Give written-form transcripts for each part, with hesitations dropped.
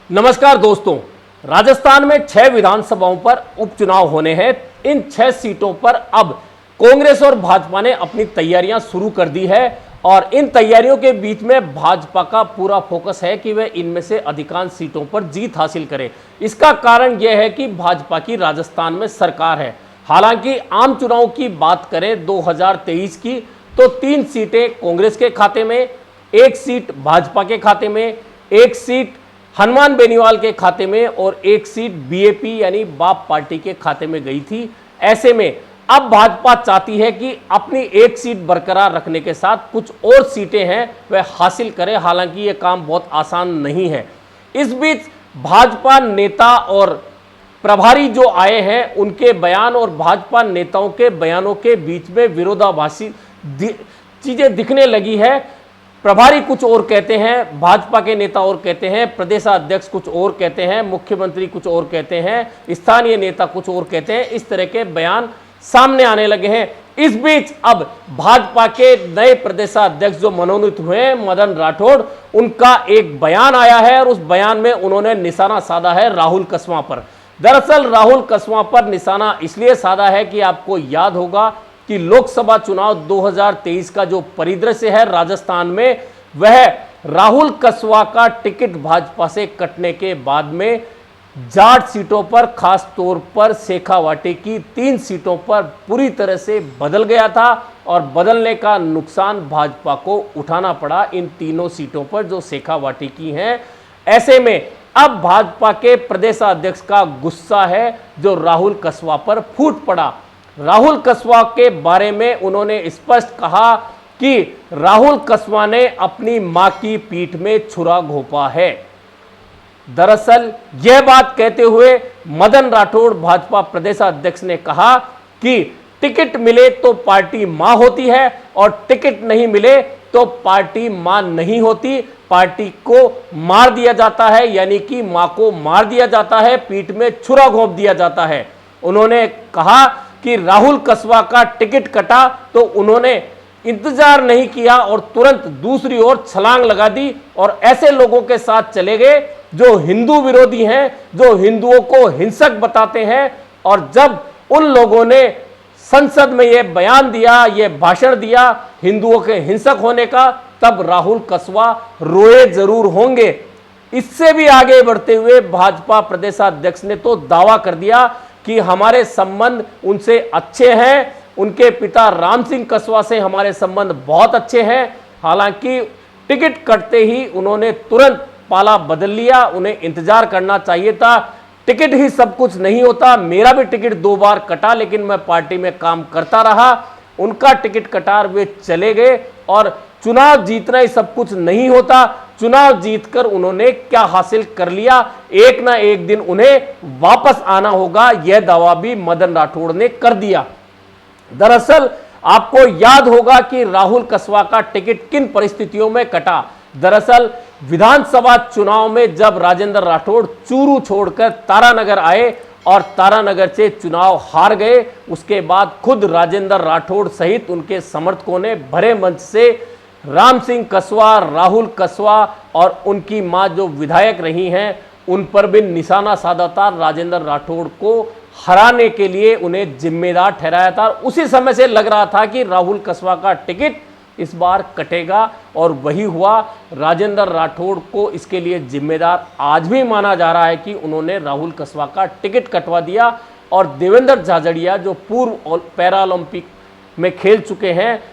नमस्कार दोस्तों, राजस्थान में 6 विधानसभाओं पर उपचुनाव होने हैं। इन 6 सीटों पर अब कांग्रेस और भाजपा ने अपनी तैयारियां शुरू कर दी है और इन तैयारियों के बीच में भाजपा का पूरा फोकस है कि वह इनमें से अधिकांश सीटों पर जीत हासिल करे। इसका कारण यह है कि भाजपा की राजस्थान में सरकार है। हालांकि आम चुनाव की बात करें 2023 की, तो 3 सीटें कांग्रेस के खाते में, 1 सीट भाजपा के खाते में, 1 सीट हनुमान बेनीवाल के खाते में और 1 सीट बीएपी यानी बाप पार्टी के खाते में गई थी। ऐसे में अब भाजपा चाहती है कि अपनी 1 सीट बरकरार रखने के साथ कुछ और सीटें हैं वह हासिल करे। हालांकि यह काम बहुत आसान नहीं है। इस बीच भाजपा नेता और प्रभारी जो आए हैं उनके बयान और भाजपा नेताओं के बयानों के बीच में विरोधाभासी चीजें दिखने लगी है। प्रभारी कुछ और कहते हैं, भाजपा के नेता और कहते हैं, प्रदेशाध्यक्ष कुछ और कहते हैं, मुख्यमंत्री कुछ और कहते हैं, स्थानीय नेता कुछ और कहते हैं। इस तरह के बयान सामने आने लगे हैं। इस बीच अब भाजपा के नए प्रदेशाध्यक्ष जो मनोनीत हुए हैं, मदन राठौड़, उनका एक बयान आया है और उस बयान में उन्होंने निशाना साधा है राहुल कसवां पर। दरअसल राहुल कसवां पर निशाना इसलिए साधा है कि आपको याद होगा कि लोकसभा चुनाव 2023 का जो परिदृश्य है राजस्थान में, वह राहुल कसवा का टिकट भाजपा से कटने के बाद में जाट सीटों पर, खास तौर पर शेखावाटी की 3 सीटों पर पूरी तरह से बदल गया था और बदलने का नुकसान भाजपा को उठाना पड़ा इन तीनों सीटों पर जो शेखावाटी की हैं। ऐसे में अब भाजपा के प्रदेशाध्यक्ष का गुस्सा है जो राहुल कसवा पर फूट पड़ा। राहुल कसवा के बारे में उन्होंने स्पष्ट कहा कि राहुल कसवा ने अपनी मां की पीठ में छुरा घोंपा है। दरअसल यह बात कहते हुए मदन राठौड़ भाजपा प्रदेशाध्यक्ष ने कहा कि टिकट मिले तो पार्टी मां होती है और टिकट नहीं मिले तो पार्टी मां नहीं होती। पार्टी को मार दिया जाता है, यानी कि मां को मार दिया जाता है, पीठ में छुरा घोंप दिया जाता है। उन्होंने कहा कि राहुल कसवा का टिकट कटा तो उन्होंने इंतजार नहीं किया और तुरंत दूसरी ओर छलांग लगा दी और ऐसे लोगों के साथ चले गए जो हिंदू विरोधी हैं, जो हिंदुओं को हिंसक बताते हैं। और जब उन लोगों ने संसद में यह बयान दिया, यह भाषण दिया हिंदुओं के हिंसक होने का, तब राहुल कसवा रोए जरूर होंगे। इससे भी आगे बढ़ते हुए भाजपा प्रदेशाध्यक्ष ने तो दावा कर दिया कि हमारे संबंध उनसे अच्छे हैं, उनके पिता राम सिंह कसवा से हमारे संबंध बहुत अच्छे हैं। हालांकि टिकट कटते ही उन्होंने तुरंत पाला बदल लिया, उन्हें इंतजार करना चाहिए था। टिकट ही सब कुछ नहीं होता। मेरा भी टिकट 2 बार कटा लेकिन मैं पार्टी में काम करता रहा। उनका टिकट कटा, वे चले गए और चुनाव जीतना ही सब कुछ नहीं होता। चुनाव जीतकर उन्होंने क्या हासिल कर लिया, एक ना एक दिन उन्हें वापस आना होगा, यह दावा भी मदन राठौड़ ने कर दिया। दरअसल आपको याद होगा कि राहुल कसवा का टिकट किन परिस्थितियों में कटा। दरअसल विधानसभा चुनाव में जब राजेंद्र राठौड़ चूरू छोड़कर तारानगर आए और तारानगर से चुनाव हार गए, उसके बाद खुद राजेंद्र राठौड़ सहित उनके समर्थकों ने भरे मंच से राम सिंह कसवा, राहुल कसवा और उनकी मां जो विधायक रही हैं उन पर भी निशाना साधा था। राजेंद्र राठौड़ को हराने के लिए उन्हें जिम्मेदार ठहराया था। उसी समय से लग रहा था कि राहुल कसवा का टिकट इस बार कटेगा और वही हुआ। राजेंद्र राठौड़ को इसके लिए जिम्मेदार आज भी माना जा रहा है कि उन्होंने राहुल कसवा का टिकट कटवा दिया और देवेंद्र झाझड़िया जो पूर्व पैरालंपिक में खेल चुके हैं,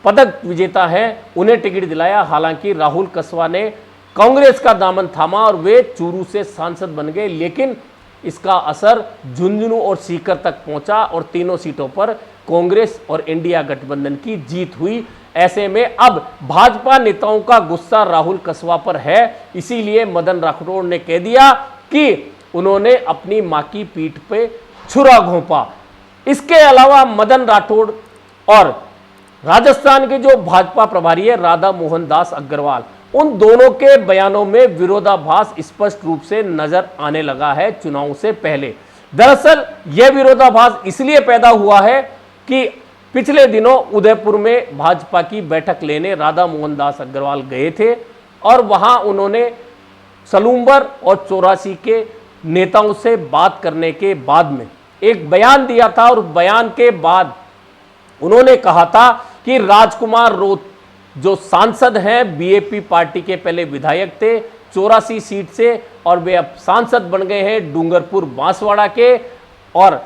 पदक विजेता हैं, उन्हें टिकट दिलाया। हालांकि राहुल कसवा ने कांग्रेस का दामन थामा और वे चूरू से सांसद बन गए, लेकिन इसका असर झुंझुनू और सीकर तक पहुंचा और तीनों सीटों पर कांग्रेस और इंडिया गठबंधन की जीत हुई। ऐसे में अब भाजपा नेताओं का गुस्सा राहुल कसवा पर है, इसीलिए मदन राठौड़ ने कह दिया कि उन्होंने अपनी मां की पीठ पे छुरा घोंपा। इसके अलावा मदन राठौड़ और राजस्थान के जो भाजपा प्रभारी है राधा मोहन दास अग्रवाल, उन दोनों के बयानों में विरोधाभास स्पष्ट रूप से नजर आने लगा है चुनाव से पहले। दरअसल यह विरोधाभास इसलिए पैदा हुआ है कि पिछले दिनों उदयपुर में भाजपा की बैठक लेने राधा मोहन दास अग्रवाल गए थे और वहां उन्होंने सलूम्बर और 84 के नेताओं से बात करने के बाद में एक बयान दिया था, और बयान के बाद उन्होंने कहा था कि राजकुमार रोत जो सांसद हैं, बीएपी पार्टी के पहले विधायक थे 84 सीट से, और वे अब सांसद बन गए हैं डूंगरपुर बांसवाड़ा के, और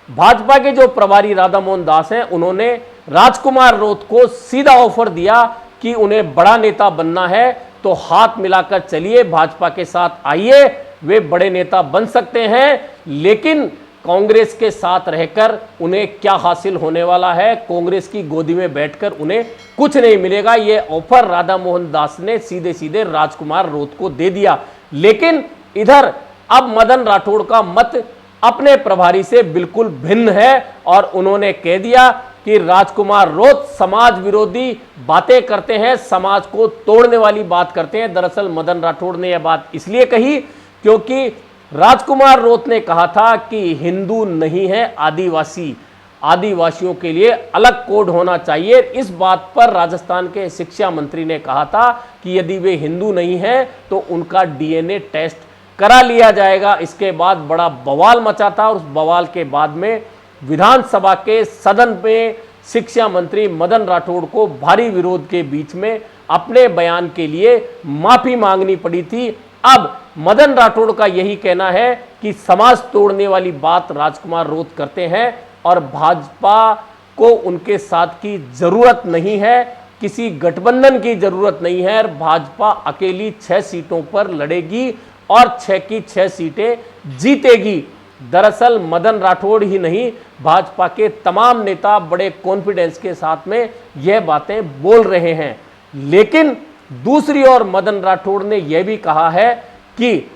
भाजपा के जो प्रभारी राधा मोहन दास हैं, उन्होंने राजकुमार रोत को सीधा ऑफर दिया कि उन्हें बड़ा नेता बनना है तो हाथ मिलाकर चलिए, भाजपा के साथ आइए, वे बड़े नेता बन सकते हैं। लेकिन कांग्रेस के साथ रहकर उन्हें क्या हासिल होने वाला है, कांग्रेस की गोदी में बैठकर उन्हें कुछ नहीं मिलेगा। यह ऑफर राधा मोहन दास ने सीधे सीधे राजकुमार रोत को दे दिया। लेकिन इधर अब मदन राठौड़ का मत अपने प्रभारी से बिल्कुल भिन्न है, और उन्होंने कह दिया कि राजकुमार रोत समाज विरोधी बातें करते हैं, समाज को तोड़ने वाली बात करते हैं। दरअसल मदन राठौड़ ने यह बात इसलिए कही क्योंकि राजकुमार रोत ने कहा था कि हिंदू नहीं है आदिवासी, आदिवासियों के लिए अलग कोड होना चाहिए। इस बात पर राजस्थान के शिक्षा मंत्री ने कहा था कि यदि वे हिंदू नहीं हैं तो उनका डीएनए टेस्ट करा लिया जाएगा। इसके बाद बड़ा बवाल मचा था, और उस बवाल के बाद में विधानसभा के सदन में शिक्षा मंत्री मदन राठौड़ को भारी विरोध के बीच में अपने बयान के लिए माफी मांगनी पड़ी थी। अब मदन राठौड़ का यही कहना है कि समाज तोड़ने वाली बात राजकुमार रोत करते हैं, और भाजपा को उनके साथ की जरूरत नहीं है, किसी गठबंधन की जरूरत नहीं है। भाजपा अकेली 6 सीटों पर लड़ेगी और 6 की 6 सीटें जीतेगी। दरअसल मदन राठौड़ ही नहीं, भाजपा के तमाम नेता बड़े कॉन्फिडेंस के साथ में यह बातें बोल रहे हैं। लेकिन दूसरी ओर मदन राठौड़ ने यह भी कहा है कि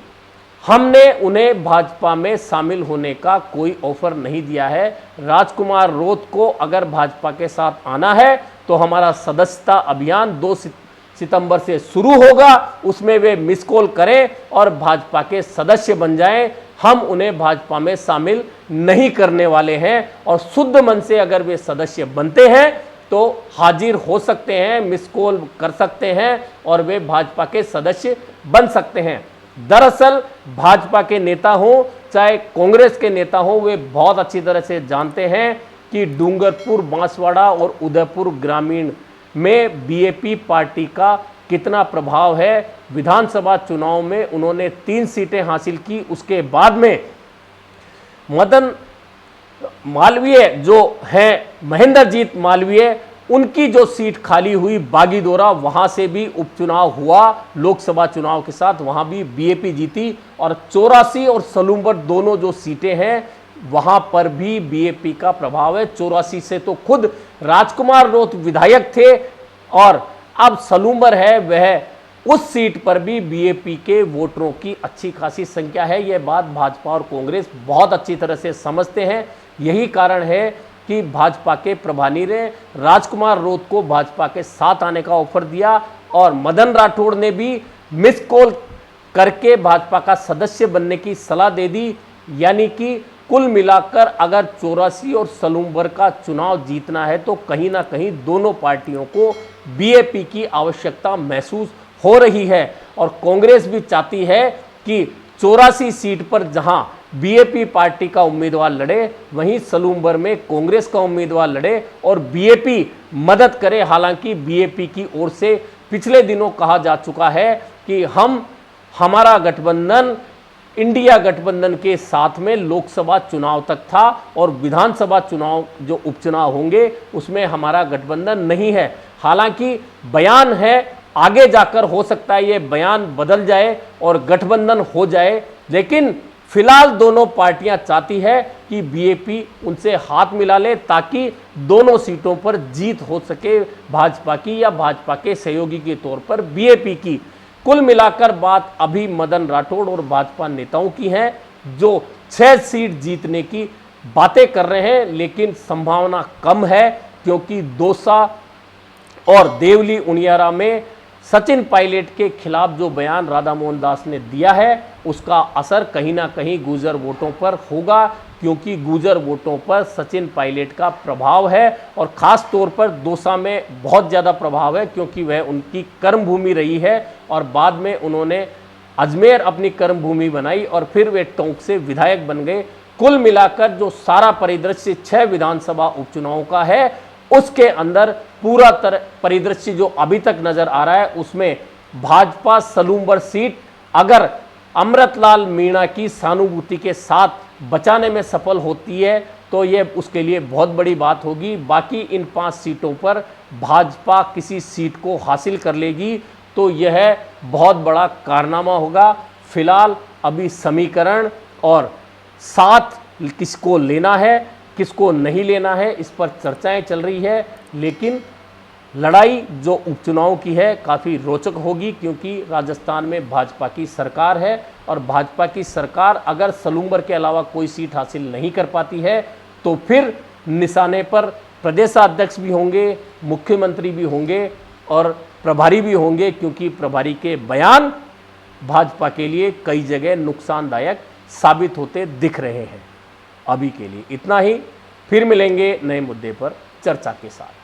हमने उन्हें भाजपा में शामिल होने का कोई ऑफर नहीं दिया है। राजकुमार रोत को अगर भाजपा के साथ आना है तो हमारा सदस्यता अभियान 2 सितंबर से शुरू होगा, उसमें वे मिस कॉल करें और भाजपा के सदस्य बन जाएं। हम उन्हें भाजपा में शामिल नहीं करने वाले हैं, और शुद्ध मन से अगर वे सदस्य बनते हैं तो हाजिर हो सकते हैं, मिस कॉल कर सकते हैं, और वे भाजपा के सदस्य बन सकते हैं। दरअसल भाजपा के नेता हों चाहे कांग्रेस के नेता हों, वे बहुत अच्छी तरह से जानते हैं कि डूंगरपुर बांसवाड़ा और उदयपुर ग्रामीण में बीएपी पार्टी का कितना प्रभाव है। विधानसभा चुनाव में उन्होंने 3 सीटें हासिल की, उसके बाद में मदन मालवीय जो हैं, महेंद्रजीत मालवीय, उनकी जो सीट खाली हुई बागीदोरा, वहां से भी उपचुनाव हुआ लोकसभा चुनाव के साथ, वहां भी बीएपी जीती। और 84 और सलूम्बर दोनों जो सीटें हैं वहां पर भी बीएपी का प्रभाव है। 84 से तो खुद राजकुमार रोत विधायक थे, और अब सलूम्बर है वह उस सीट पर भी बीएपी के वोटरों की अच्छी खासी संख्या है। यह बात भाजपा और कांग्रेस बहुत अच्छी तरह से समझते हैं। यही कारण है कि भाजपा के प्रभारी ने राजकुमार रोत को भाजपा के साथ आने का ऑफर दिया, और मदन राठौड़ ने भी मिस कॉल करके भाजपा का सदस्य बनने की सलाह दे दी। यानी कि कुल मिलाकर अगर 84 और सलूम्बर का चुनाव जीतना है तो कहीं ना कहीं दोनों पार्टियों को बीएपी की आवश्यकता महसूस हो रही है। और कांग्रेस भी चाहती है कि 84 सीट पर जहां बीएपी पार्टी का उम्मीदवार लड़े, वहीं सलूम्बर में कांग्रेस का उम्मीदवार लड़े और बीएपी मदद करे। हालांकि बीएपी की ओर से पिछले दिनों कहा जा चुका है कि हमारा गठबंधन इंडिया गठबंधन के साथ में लोकसभा चुनाव तक था, और विधानसभा चुनाव जो उपचुनाव होंगे उसमें हमारा गठबंधन नहीं है। हालांकि बयान है, आगे जाकर हो सकता है ये बयान बदल जाए और गठबंधन हो जाए, लेकिन फिलहाल दोनों पार्टियां चाहती है कि बीएपी उनसे हाथ मिला ले ताकि दोनों सीटों पर जीत हो सके भाजपा की, या भाजपा के सहयोगी के तौर पर बीएपी की। कुल मिलाकर बात अभी मदन राठौड़ और भाजपा नेताओं की है, जो 6 सीट जीतने की बातें कर रहे हैं, लेकिन संभावना कम है क्योंकि दौसा और देवली उनियारा में सचिन पायलट के खिलाफ जो बयान राधा मोहन दास ने दिया है उसका असर कहीं ना कहीं गुर्जर वोटों पर होगा, क्योंकि गुर्जर वोटों पर सचिन पायलट का प्रभाव है, और ख़ास तौर पर दौसा में बहुत ज़्यादा प्रभाव है क्योंकि वह उनकी कर्मभूमि रही है, और बाद में उन्होंने अजमेर अपनी कर्म भूमि बनाई और फिर वे टोंक से विधायक बन गए। कुल मिलाकर जो सारा परिदृश्य 6 विधानसभा उपचुनावों का है, उसके अंदर पूरा परिदृश्य जो अभी तक नजर आ रहा है, उसमें भाजपा सलूम्बर सीट अगर अमृतलाल मीणा की सहानुभूति के साथ बचाने में सफल होती है तो यह उसके लिए बहुत बड़ी बात होगी। बाकी इन 5 सीटों पर भाजपा किसी सीट को हासिल कर लेगी तो यह बहुत बड़ा कारनामा होगा। फिलहाल अभी समीकरण और साथ किसको लेना है किसको नहीं लेना है इस पर चर्चाएं चल रही है, लेकिन लड़ाई जो उपचुनाव की है काफ़ी रोचक होगी क्योंकि राजस्थान में भाजपा की सरकार है और भाजपा की सरकार अगर सलूम्बर के अलावा कोई सीट हासिल नहीं कर पाती है तो फिर निशाने पर प्रदेशाध्यक्ष भी होंगे, मुख्यमंत्री भी होंगे और प्रभारी भी होंगे, क्योंकि प्रभारी के बयान भाजपा के लिए कई जगह नुकसानदायक साबित होते दिख रहे हैं। अभी के लिए इतना ही, फिर मिलेंगे नए मुद्दे पर चर्चा के साथ।